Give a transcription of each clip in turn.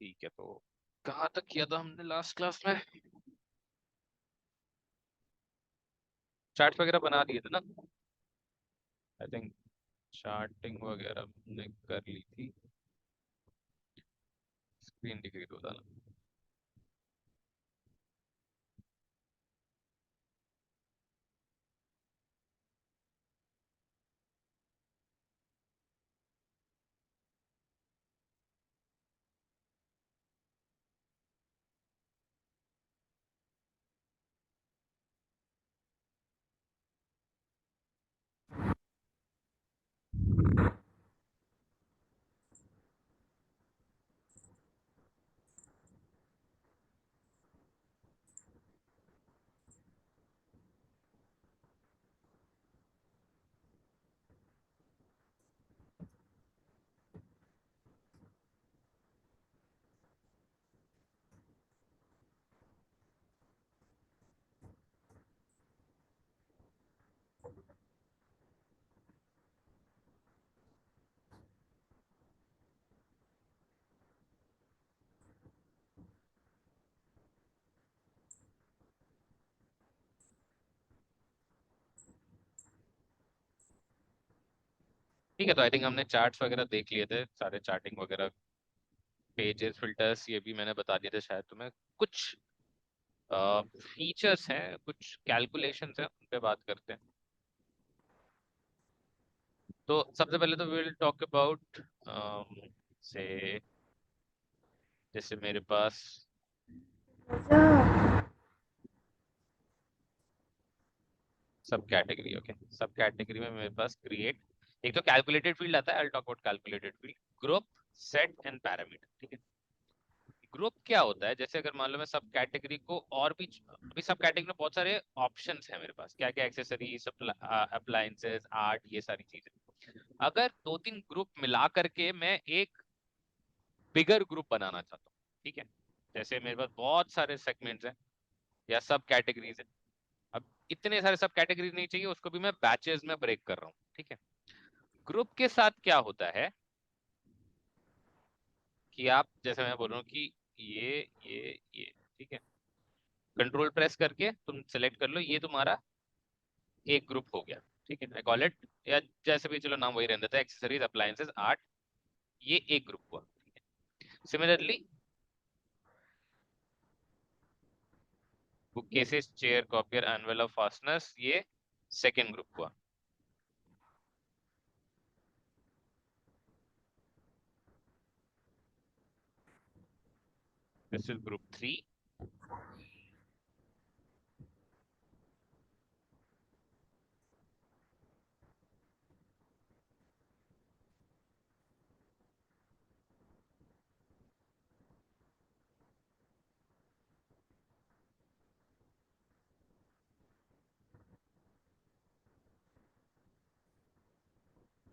ठीक है, तो कहाँ तक किया था हमने लास्ट क्लास में? चार्ट वगैरह बना दिए थे ना? आई थिंक चार्टिंग वगैरह हमने कर ली थी। स्क्रीन दिख रही तो बताना। ठीक है, तो आई थिंक हमने चार्ट्स वगैरह देख लिए थे सारे, चार्टिंग वगैरह, पेजेस, फिल्टर्स, ये भी मैंने बता दिए थे शायद तुम्हें। कुछ फीचर्स हैं, कुछ कैलकुलेशंस हैं, उन पे बात करते हैं। तो सबसे पहले तो विल टॉक अबाउट से, जैसे मेरे पास सब कैटेगरी, ओके, सब कैटेगरी में मेरे पास क्रिएट, एक तो कैलकुलेटेड फील्ड आता है। I will talk about calculated field, group, set and parameter. ठीक है, ग्रुप क्या होता है? जैसे अगर मान लो मैं सब कैटेगरी को और भी, अभी सब कैटेगरी में बहुत सारे ऑप्शंस हैं मेरे पास, क्या क्या एक्सेसरीज, अप्लायंसेस, आर्ट, ये सारी चीजें। अगर दो तीन ग्रुप मिला करके मैं एक बिगर ग्रुप बनाना चाहता हूँ, ठीक है, जैसे मेरे पास बहुत सारे सेगमेंट्स हैं या सब कैटेगरीज हैं, अब इतने सारे सब कैटेगरीज नहीं चाहिए, उसको भी मैं बैचेस में ब्रेक कर रहा हूँ। ठीक है, ग्रुप के साथ क्या होता है कि आप, जैसे मैं बोल रहा हूँ कि ये, ठीक है, कंट्रोल प्रेस करके तुम सेलेक्ट कर लो, ये तुम्हारा एक ग्रुप हो गया। ठीक है, आई कॉल इट, या जैसे भी, चलो नाम वही रहने देता है, एक्सेसरीज, अप्लायंसेस, आर्ट, ये एक ग्रुप हुआ। Similarly book cases, chair, copier, envelope, fasteners, ये सेकेंड ग्रुप हुआ। This is group 3।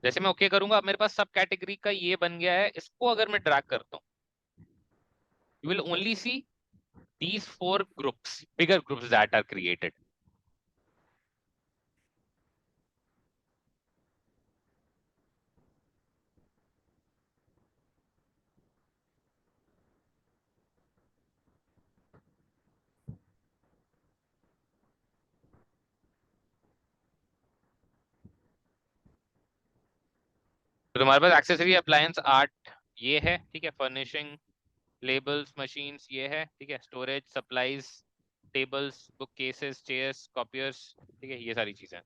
जैसे मैं ओके करूंगा, अब मेरे पास सब कैटेगरी का ये बन गया है। इसको अगर मैं ड्रैग करता हूँ, you will only see these four groups, bigger groups that are created. तो तुम्हारे पास एक्सेसरी, अप्लायंस, आर्ट ये है, ठीक है, फर्निशिंग, लेबल्स, मशीन्स ये है, ठीक है, storage, supplies, tables, book cases, chairs, copiers, ठीक है, ये सारी चीजें।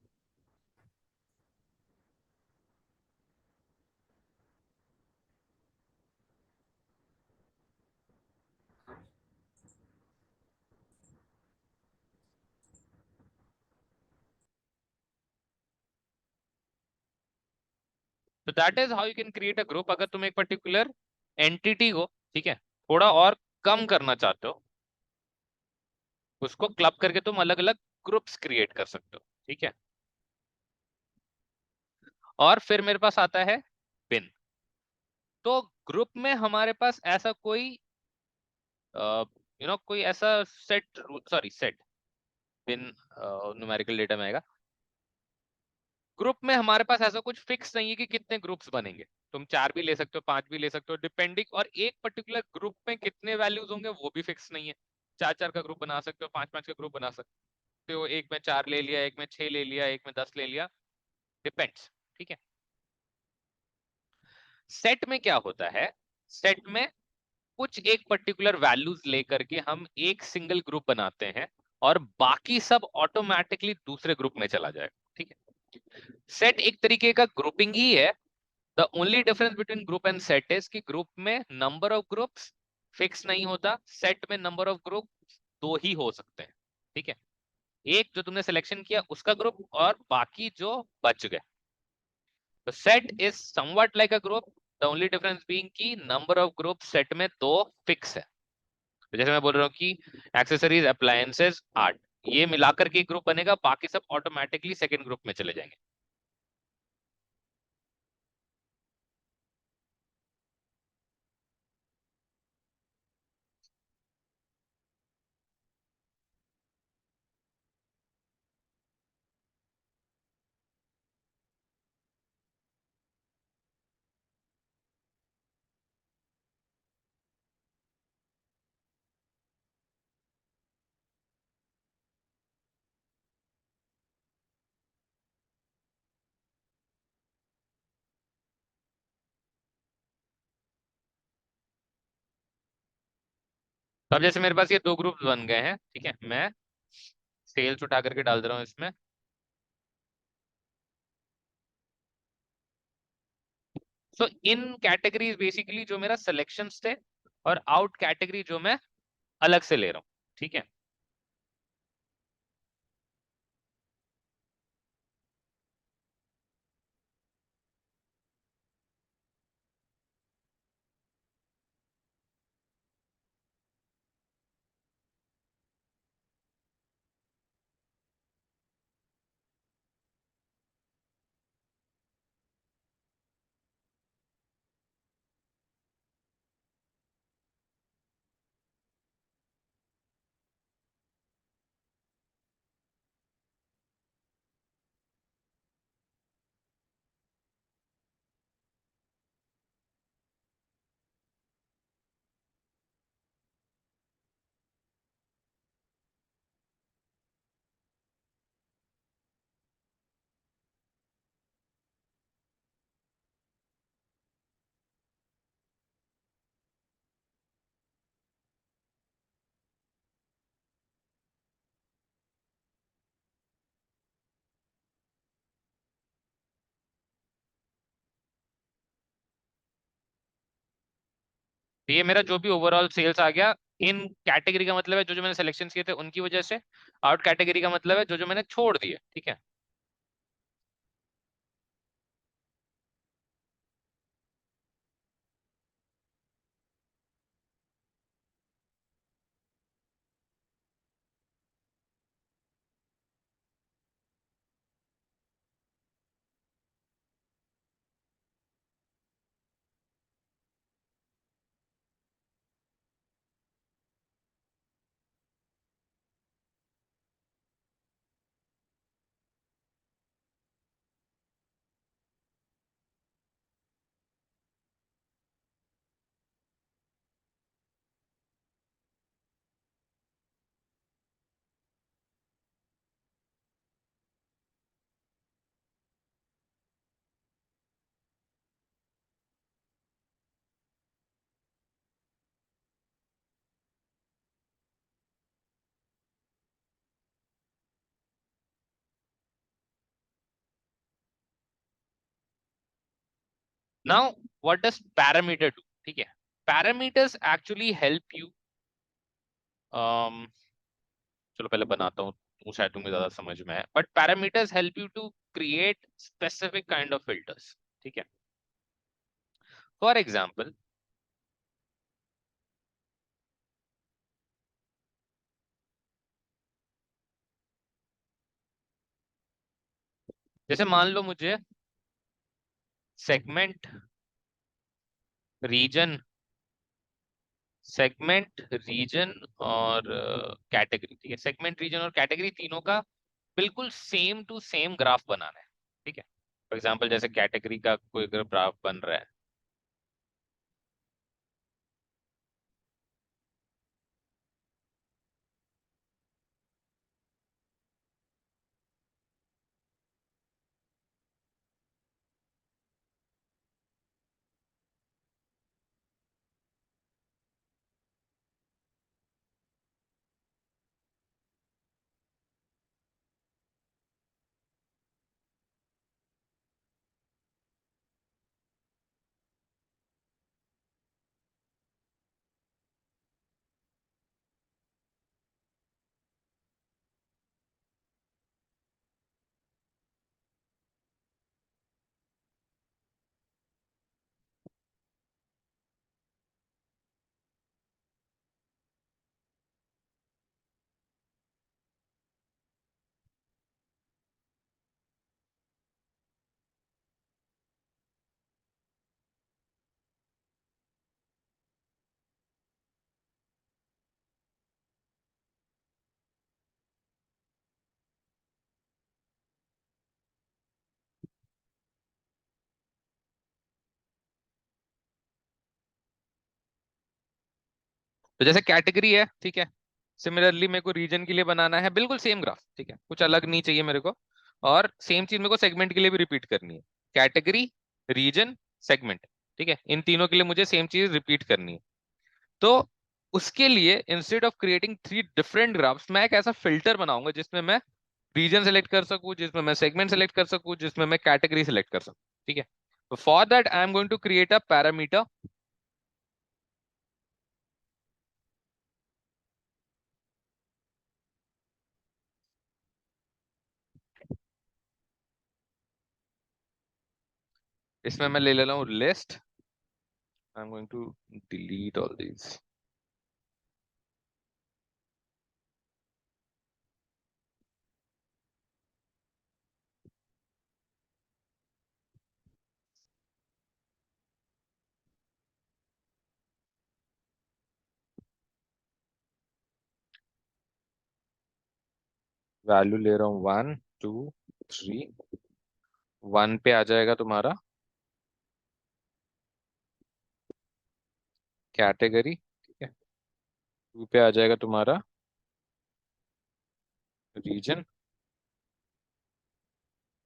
तो that is how you can create a group. अगर तुम एक पर्टिकुलर एंटिटी को, ठीक है, थोड़ा और कम करना चाहते हो, उसको क्लब करके तुम अलग अलग ग्रुप्स क्रिएट कर सकते हो। ठीक है, और फिर मेरे पास आता है बिन। तो ग्रुप में हमारे पास ऐसा कोई कोई ऐसा सेट, सॉरी, सेट, बिन न्यूमेरिकल डेटा में आएगा। ग्रुप में हमारे पास ऐसा कुछ फिक्स नहीं है कि कितने ग्रुप्स बनेंगे। तुम 4 भी ले सकते हो, 5 भी ले सकते हो, डिपेंडिंग। और एक पर्टिकुलर ग्रुप में कितने वैल्यूज होंगे वो भी फिक्स नहीं है। 4-4 का ग्रुप बना सकते हो, 5-5 का ग्रुप बना सकते हो, एक में 4 ले लिया, एक में 6 ले लिया, एक में 10 ले लिया, डिपेंड्स। ठीक है। सेट में क्या होता है, सेट में कुछ एक पर्टिकुलर वैल्यूज लेकर के हम एक सिंगल ग्रुप बनाते हैं और बाकी सब ऑटोमेटिकली दूसरे ग्रुप में चला जाएगा। ठीक है। सेट एक तरीके का ग्रुपिंग ही है। The only difference between group and set is कि ग्रुप में नंबर ऑफ ग्रुप्स फिक्स नहीं होता, सेट में नंबर ऑफ ग्रुप दो ही हो सकते हैं। ठीक है। एक जो तुमने सिलेक्शन किया उसका ग्रुप और बाकी जो बच गए। तो set is somewhat like a group, the only difference being कि नंबर ऑफ ग्रुप सेट में दो फिक्स है। तो जैसे मैं बोल रहा हूँ कि एक्सेसरीज, अप्लायंसेस, आर्ट, ये मिलाकर के ग्रुप बनेगा, बाकी सब ऑटोमेटिकली सेकंड ग्रुप में चले जाएंगे। तो अब जैसे मेरे पास ये दो ग्रुप बन गए हैं, ठीक है, मैं सेल्स उठा करके डाल दे रहा हूँ इसमें। सो इन कैटेगरीज बेसिकली जो मेरा सिलेक्शंस थे, और आउट कैटेगरी जो मैं अलग से ले रहा हूँ। ठीक है। तो ये मेरा जो भी ओवरऑल सेल्स आ गया, इन कैटेगरी का मतलब है जो जो मैंने सिलेक्शन किए थे उनकी वजह से, आउट कैटेगरी का मतलब है जो जो मैंने छोड़ दिए। ठीक है। Now what does parameter do? ठीक है। पैरामीटर्स एक्चुअली हेल्प यू, चलो पहले बनाता हूँ, वो शायद तुम्हें ज्यादा समझ में है, but parameters help you to create specific kind of filters. ठीक है। फॉर एग्जाम्पल, जैसे मान लो मुझे सेगमेंट, रीजन, सेगमेंट, रीजन और कैटेगरी, ठीक है, सेगमेंट, रीजन और कैटेगरी तीनों का बिल्कुल सेम टू सेम ग्राफ बनाना है। ठीक है। फॉर एग्जाम्पल जैसे कैटेगरी का कोई अगर ग्राफ बन रहा है, तो जैसे कैटेगरी है, ठीक है, सिमिलरली मेरे को रीजन के लिए बनाना है बिल्कुल सेम ग्राफ, ठीक है, कुछ अलग नहीं चाहिए मेरे को। और सेम चीज मेरे को सेगमेंट के लिए भी रिपीट करनी है। कैटेगरी, रीजन, सेगमेंट, ठीक है, इन तीनों के लिए मुझे सेम चीज रिपीट करनी है। तो उसके लिए instead of creating three different graphs, मैं एक ऐसा फिल्टर बनाऊंगा जिसमें मैं रीजन सेलेक्ट कर सकूं, जिसमें मैं सेगमेंट सेलेक्ट कर सकूं, जिसमें मैं कैटेगरी सेलेक्ट कर सकूं, ठीक है। तो for that I am going to create a parameter. इसमें मैं ले ले रहा हूँ list. I am going to delete all these. Value ले रहा हूँ 1 2 3। 1 पे आ जाएगा तुम्हारा कैटेगरी, ठीक है। 2 पे आ जाएगा तुम्हारा रीजन,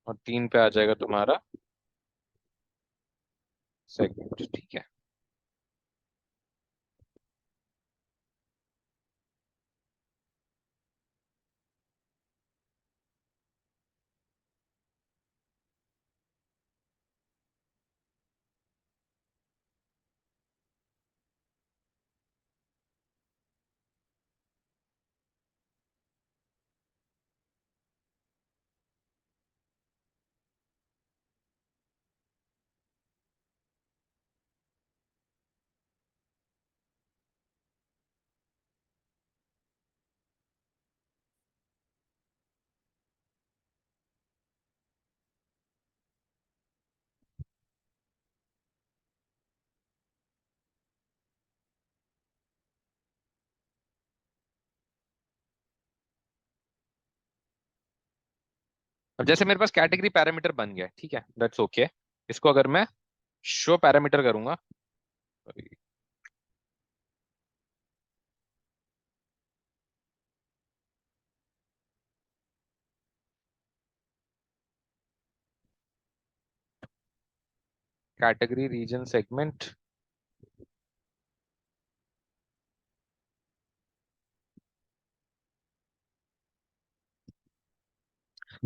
और 3 पे आ जाएगा तुम्हारा सेगमेंट, ठीक है। अब जैसे मेरे पास कैटेगरी पैरामीटर बन गया है, ठीक है, दैट्स ओके। इसको अगर मैं शो पैरामीटर करूंगा, कैटेगरी रीजन सेगमेंट,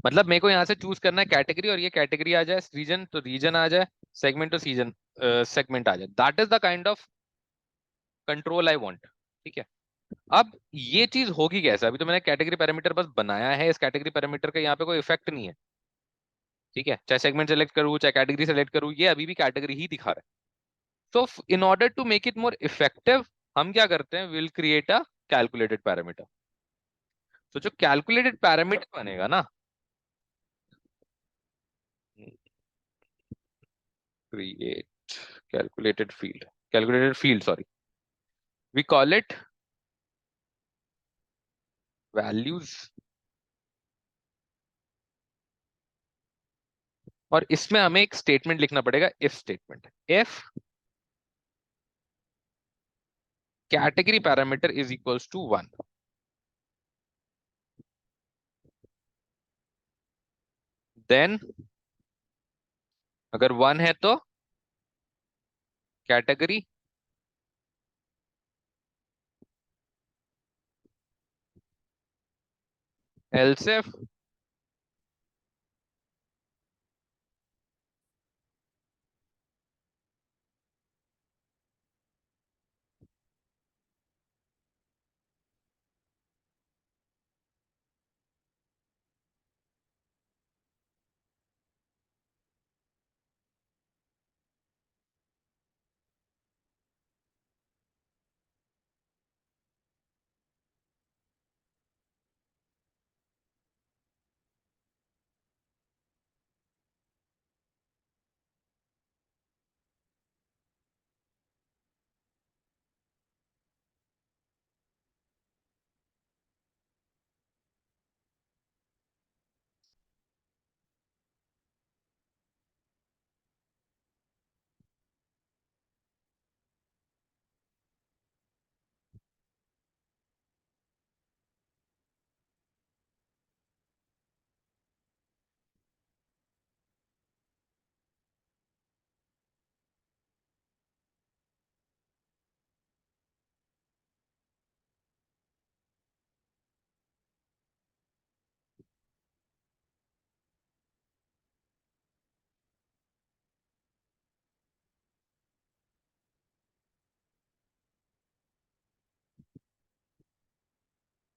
मतलब मेरे को यहाँ से चूज करना है कैटेगरी, और ये कैटेगरी आ जाए, रीजन तो रीजन आ जाए, सेगमेंट तो सीजन सेगमेंट आ जाए। That is the kind of control I want, ठीक है। अब ये चीज होगी कैसे? अभी तो मैंने कैटेगरी पैरामीटर बस बनाया है, इस कैटेगरी पैरामीटर का यहाँ पे कोई इफेक्ट नहीं है, ठीक है। चाहे सेगमेंट सेलेक्ट करूँ, चाहे कैटेगरी सेलेक्ट करूँ, ये अभी भी कैटेगरी ही दिखा रहा है। So in order to make it more effective, हम क्या करते हैं, will create a calculated parameter. तो जो कैलकुलेटेड पैरामीटर बनेगा ना, create calculated field sorry, we call it values और इसमें हमें एक स्टेटमेंट लिखना पड़ेगा, if statement. If category parameter is equals to 1, then अगर 1 है तो कैटेगरी, एल्स इफ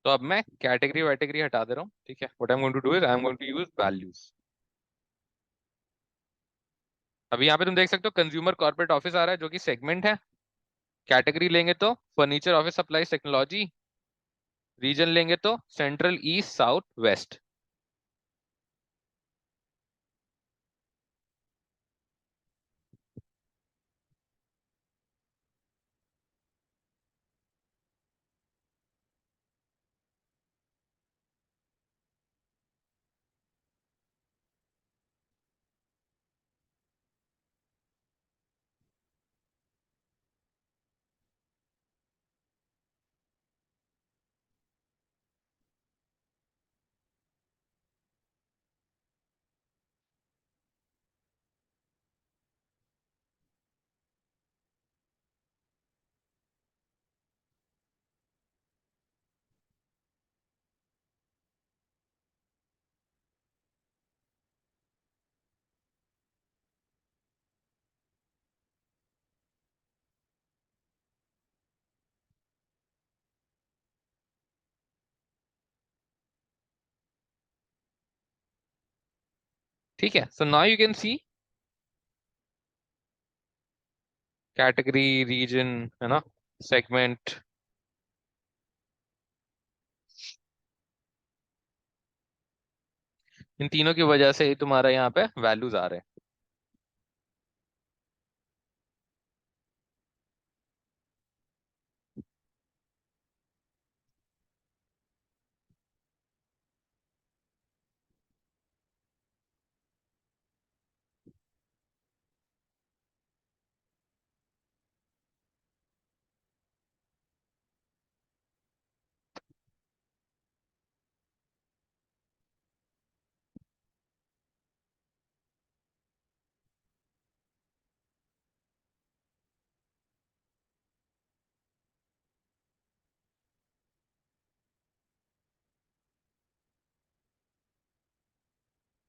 तो अब मैं कैटेगरी वैटेगरी हटा दे रहा हूँ, ठीक है। What I am going to do is I am going to use values. अभी यहाँ पे तुम देख सकते हो कंज्यूमर कॉर्पोरेट ऑफिस आ रहा है जो कि सेगमेंट है। कैटेगरी लेंगे तो furniture office supplies technology, region लेंगे तो सेंट्रल ईस्ट साउथ वेस्ट। ठीक है, so now you can see category, region, है ना, सेगमेंट, इन तीनों की वजह से ही तुम्हारा यहाँ पे वैल्यूज आ रहे हैं।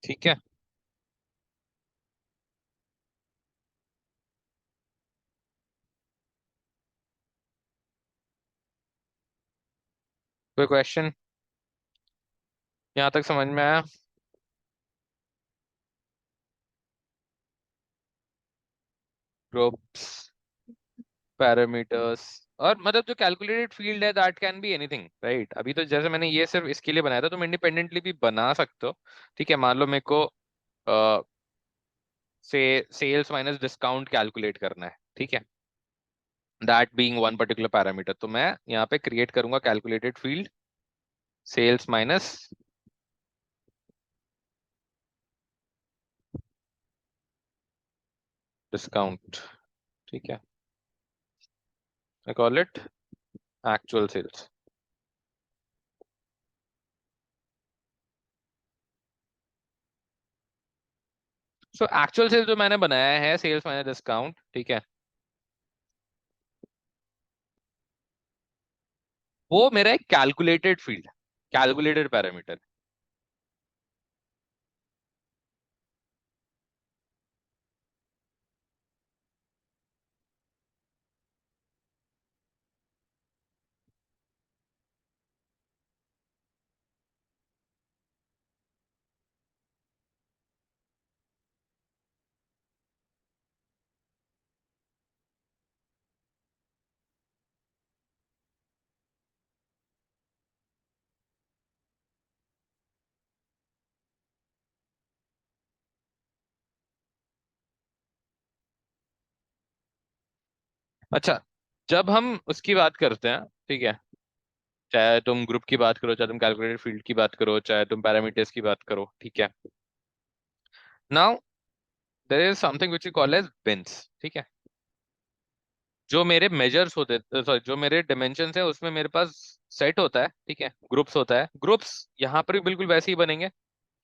ठीक है, कोई क्वेश्चन यहाँ तक समझ में आया? ग्रुप्स, पैरामीटर्स, और मतलब जो कैलकुलेटेड फील्ड है that can be anything, right. अभी तो जैसे मैंने ये सिर्फ इसके लिए बनाया था, तुम इंडिपेंडेंटली भी बना सकते हो। ठीक है, मान लो मेरे को से सेल्स माइनस डिस्काउंट कैलकुलेट करना है, ठीक है, that being one particular parameter, तो मैं यहाँ पे क्रिएट करूंगा calculated field sales minus discount, ठीक है, I call it actual sales. So actual sales जो मैंने बनाया है, सेल्स माइनस डिस्काउंट, ठीक है, वो मेरा एक कैलकुलेटेड फील्ड, कैलकुलेटेड पैरामीटर। अच्छा, जब हम उसकी बात करते हैं, ठीक है, चाहे तुम ग्रुप की बात करो, चाहे तुम कैलकुलेटेड फील्ड की बात करो, चाहे तुम पैरामीटर्स की बात करो, ठीक है, now there is something which we call as bins, ठीक है। जो मेरे मेजर्स होते, सॉरी, जो मेरे डायमेंशंस है उसमें मेरे पास सेट होता है, ठीक है, ग्रुप्स होता है। ग्रुप्स यहाँ पर भी बिल्कुल वैसे ही बनेंगे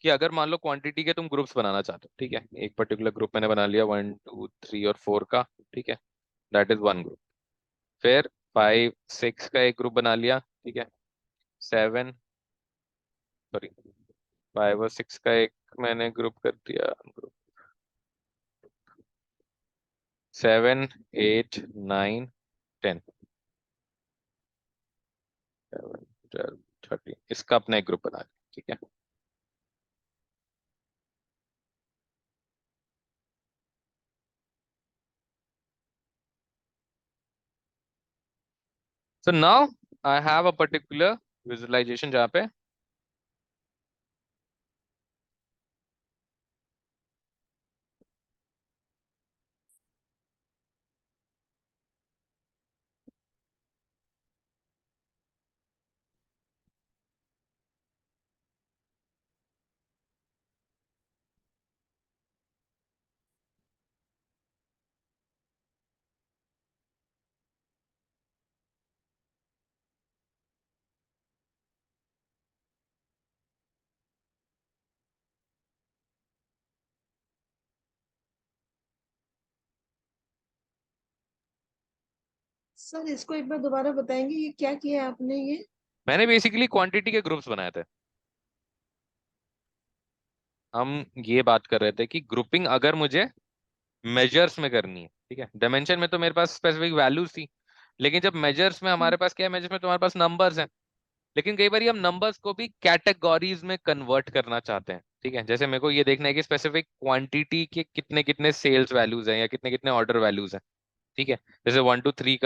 कि अगर मान लो क्वांटिटी के तुम ग्रुप्स बनाना चाहते हो, ठीक है, एक पर्टिकुलर ग्रुप मैंने बना लिया 1 2 3 और 4 का, ठीक है, दैट इज वन ग्रुप। फिर 5 6 का एक ग्रुप बना लिया, ठीक है, 7, सॉरी, 5 और 6 का एक मैंने ग्रुप कर दिया, ग्रुप 7 8 9 10, 11 12 13, इसका अपना एक ग्रुप बना लिया, ठीक है। So now I have a particular visualization जहाँ पे, सर इसको एक बार दोबारा बताएंगे, ये क्या किया आपने ये? मैंने बेसिकली क्वांटिटी के ग्रुप्स बनाए थे। हम ये बात कर रहे थे कि ग्रुपिंग अगर मुझे मेजर्स में करनी है, ठीक है, डायमेंशन में तो मेरे पास स्पेसिफिक वैल्यूज थी, लेकिन जब मेजर्स में हमारे पास क्या है, मेजर्स में तो हमारे पास नंबर्स हैं, लेकिन कई बार हम नंबर्स को भी कैटेगरीज में कन्वर्ट करना चाहते हैं, ठीक है। जैसे मेरे को ये देखना है कि स्पेसिफिक क्वांटिटी के कितने कितने सेल्स वैल्यूज हैं या कितने कितने ऑर्डर वैल्यूज हैं, ठीक है। जैसे 1 2 3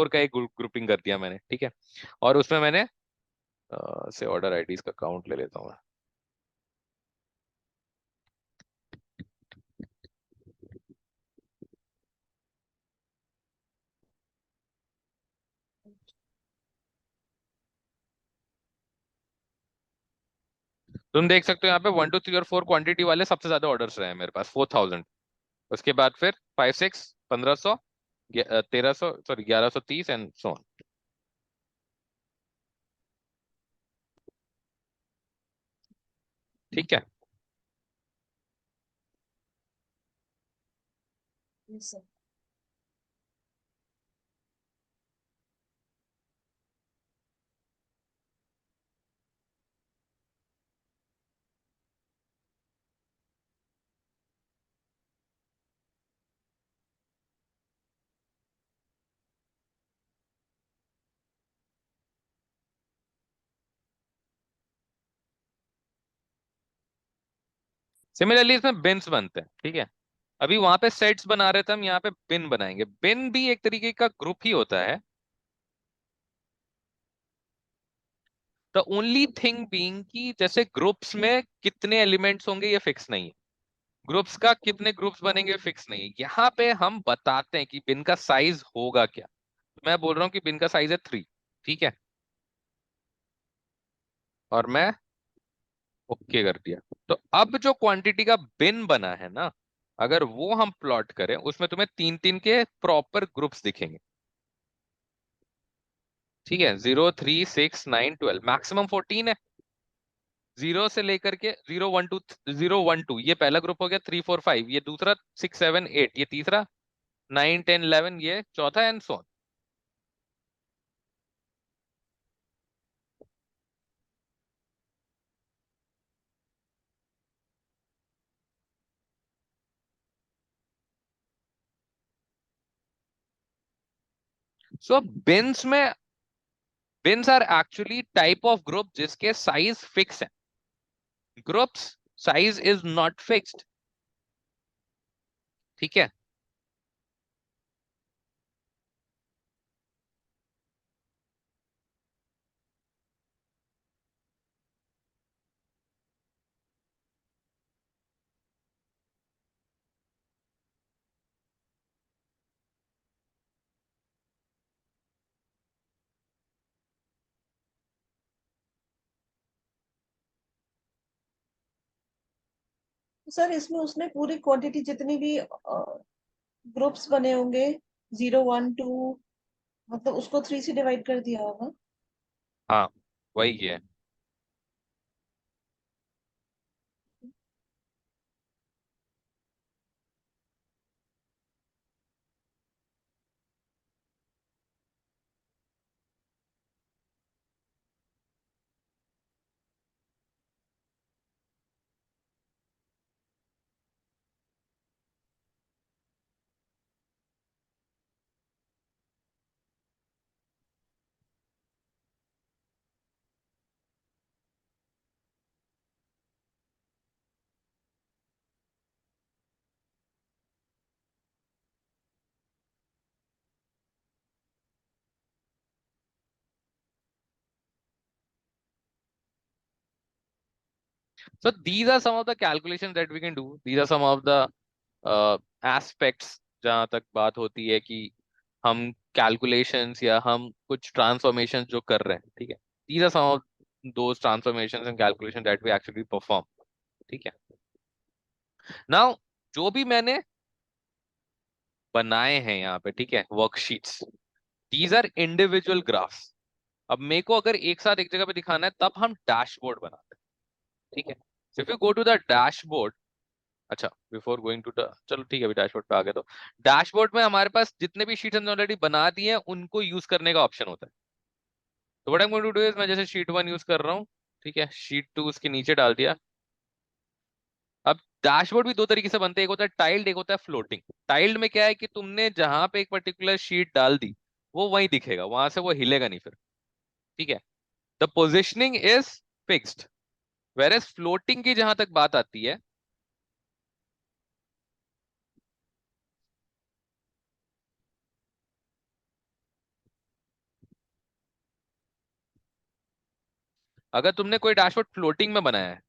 का एक ग्रुपिंग कर दिया मैंने, ठीक है, और उसमें मैंने से ऑर्डर आईडीज का काउंट ले लेता हूँ मैं। तुम देख सकते हो यहाँ पे 1 2 3 और 4 क्वांटिटी वाले सबसे ज्यादा ऑर्डर्स रहे हैं मेरे पास, 4000। उसके बाद फिर 5 6 1500, 1300, सॉरी 1130 एंड सो ऑन, ठीक है। Yes sir. सिमिलरली इसमें बिन्स बनते हैं, ठीक है। अभी वहां पे सेट्स बना रहे थे हम, यहाँ पे बिन बनाएंगे। बिन भी एक तरीके का ग्रुप ही होता है। द ओनली थिंग बीइंग कि जैसे ग्रुप्स में कितने एलिमेंट्स होंगे ये फिक्स नहीं है, ग्रुप्स का कितने ग्रुप्स बनेंगे फिक्स नहीं है। यहाँ पे हम बताते हैं कि बिन का साइज होगा क्या। मैं बोल रहा हूँ कि बिन का साइज है 3, ठीक है, और मैं ओके कर दिया। तो अब जो क्वांटिटी का बिन बना है ना, अगर वो हम प्लॉट करें उसमें तुम्हें तीन तीन के प्रॉपर ग्रुप्स दिखेंगे। ठीक है, 0, 3, 6, 9, 12, मैक्सिमम 14 है। जीरो से लेकर के 0, 1, 2, 0, 1, 2 ये पहला ग्रुप हो गया, 3, 4, 5 ये दूसरा, 6, 7, 8 ये तीसरा, 9, 10, 11 ये चौथा, एंड सो। सो बिन्स में, bins are actually type of group जिसके साइज फिक्स है। Groups size is not fixed. ठीक है। तो सर इसमें उसने पूरी क्वांटिटी जितनी भी ग्रुप्स बने होंगे, 0, 1, 2, मतलब उसको 3 से डिवाइड कर दिया होगा। हाँ, वही है। So these are some of the calculations that we can do. These are some of the aspects जहाँ तक बात होती है कि हम कैलकुलेशंस या हम कुछ ट्रांसफॉर्मेशंस जो कर रहे हैं। ठीक है, these are some of those transformations and calculation that we actually perform. ठीक है। नाउ जो भी मैंने बनाए हैं यहाँ पे, ठीक है, worksheets, these are individual graphs. अब मेरे को अगर एक साथ एक जगह पे दिखाना है तब हम डैशबोर्ड बनाते हैं। ठीक है, so if you go to the dashboard, अच्छा बिफोर गोइंग टू द, चलो ठीक है, अभी डैशबोर्ड पे आ गए तो डैशबोर्ड में हमारे पास जितने भी शीट हमने ऑलरेडी बना दिए हैं उनको यूज करने का ऑप्शन होता है। तो what I am going to do is, मैं जैसे शीट 1 यूज कर रहा हूँ, ठीक है, शीट 2 उसके नीचे डाल दिया। अब डैशबोर्ड भी दो तरीके से बनते हैं, एक होता है टाइल्ड, एक होता है फ्लोटिंग। टाइल्ड में क्या है कि तुमने जहां पे एक पर्टिकुलर शीट डाल दी वो वहीं दिखेगा, वहां से वो हिलेगा नहीं फिर। ठीक है, the positioning is fixed. Whereas floating की जहां तक बात आती है, अगर तुमने कोई डैशबोर्ड फ्लोटिंग में बनाया है,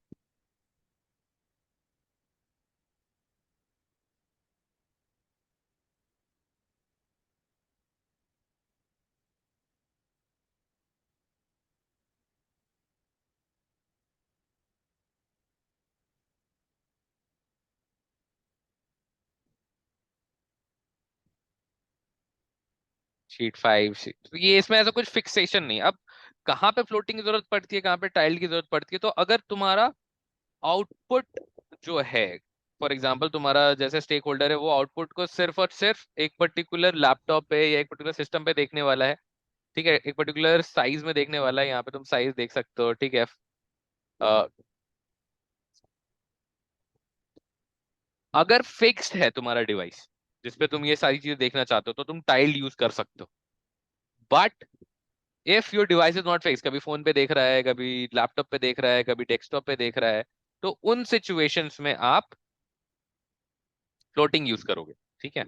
शीट 5, तो ये इसमें ऐसा कुछ फिक्सेशन नहीं। अब कहाँ पे फ्लोटिंग की जरूरत पड़ती है, कहाँ पे टाइल्ड की जरूरत पड़ती है, तो अगर तुम्हारा आउटपुट जो है, फॉर एग्जांपल तुम्हारा जैसे स्टेक होल्डर है वो आउटपुट को सिर्फ और सिर्फ एक पर्टिकुलर लैपटॉप पे या एक पर्टिकुलर सिस्टम पे देखने वाला है। ठीक है, एक पर्टिकुलर साइज में देखने वाला है, यहाँ पे तुम साइज देख सकते हो। ठीक है, अ, अगर फिक्स्ड है तुम्हारा डिवाइस जिसपे तुम ये सारी चीजें देखना चाहते हो तो तुम टाइल्ड यूज कर सकते हो। But if your device is not fix, कभी फोन पे देख रहा है, कभी लैपटॉप पे देख रहा है, कभी डेस्कटॉप पे देख रहा है, तो उन सिचुएशंस में आप फ्लोटिंग यूज करोगे। ठीक है।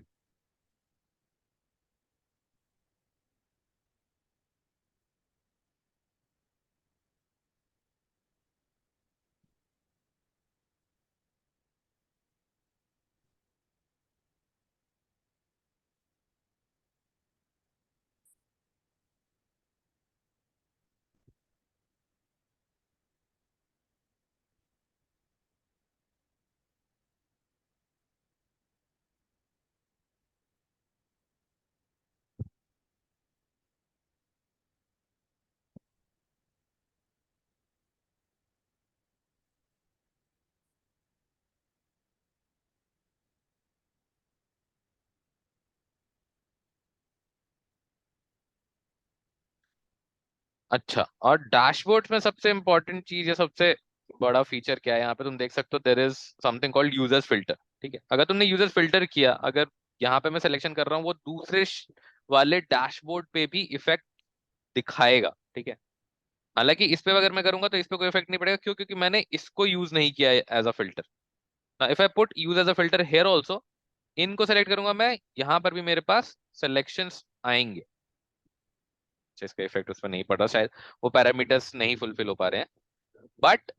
अच्छा, और डैशबोर्ड में सबसे इंपॉर्टेंट चीज है, सबसे बड़ा फीचर क्या है यहाँ पे, तुम देख सकते हो there is something called users filter. ठीक है, अगर तुमने यूजर्स फिल्टर किया, अगर यहाँ पे मैं सिलेक्शन कर रहा हूँ, वो दूसरे वाले डैशबोर्ड पे भी इफेक्ट दिखाएगा। ठीक है, हालांकि इस पे अगर मैं करूंगा तो इस पे कोई इफेक्ट नहीं पड़ेगा, क्यों? क्योंकि मैंने इसको यूज नहीं किया है as a filter. If I put use as a filter here also, इनको सेलेक्ट करूंगा मैं, यहाँ पर भी मेरे पास सिलेक्शंस आएंगे। अच्छा, इसका इफेक्ट उस पर नहीं पड़ रहा शायद, वो पैरामीटर्स नहीं फुलफिल हो पा रहे हैं। But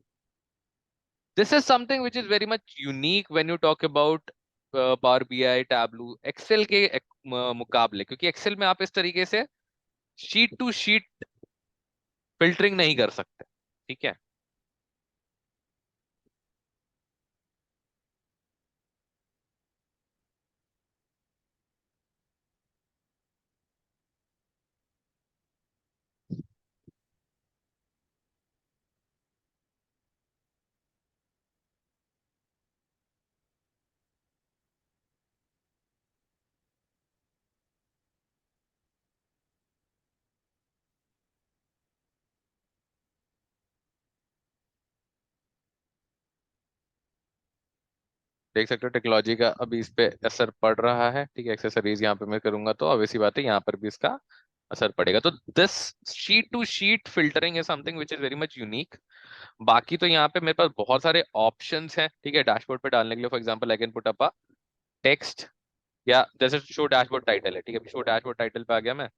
this is something which is very much unique when you talk about power BI, Tableau, Excel के मुकाबले, क्योंकि एक्सेल में आप इस तरीके से शीट टू शीट फिल्टरिंग नहीं कर सकते। ठीक है। देख सकते हो टेक्नोलॉजी का अभी इस पे असर पड़ रहा है। ठीक है, एक्सेसरीज यहाँ पे मैं करूंगा तो ऑब्वियसली बात है यहाँ पर भी इसका असर पड़ेगा। तो this sheet to sheet filtering is something which is very much unique. बाकी तो यहाँ पे मेरे पास बहुत सारे ऑप्शंस हैं। ठीक है, डैशबोर्ड पे डालने के लिए for example I can put up a text, या जैसे शो डैशबोर्ड टाइटल है। ठीक है, शो डैशबोर्ड टाइटल पे आ गया मैं।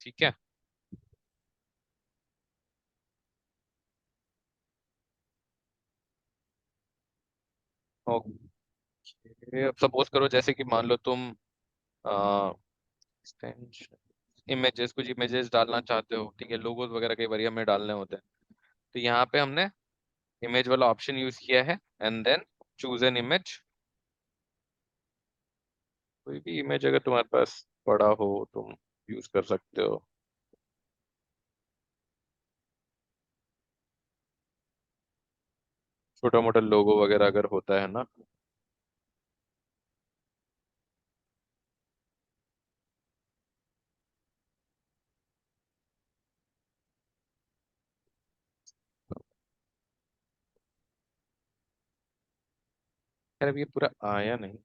ठीक है, ओके। अब सपोज करो जैसे कि मान लो तुम इमेजेस, कुछ इमेजेस डालना चाहते हो। ठीक है, लोगोस वगैरह कई बार हमें डालने होते हैं। तो यहाँ पे हमने इमेज वाला ऑप्शन यूज किया है, and then choose an image. कोई भी इमेज अगर तुम्हारे पास पड़ा हो तुम यूज कर सकते हो। छोटा मोटा लोगो वगैरह अगर होता है ना। खैर अब ये पूरा आया नहीं।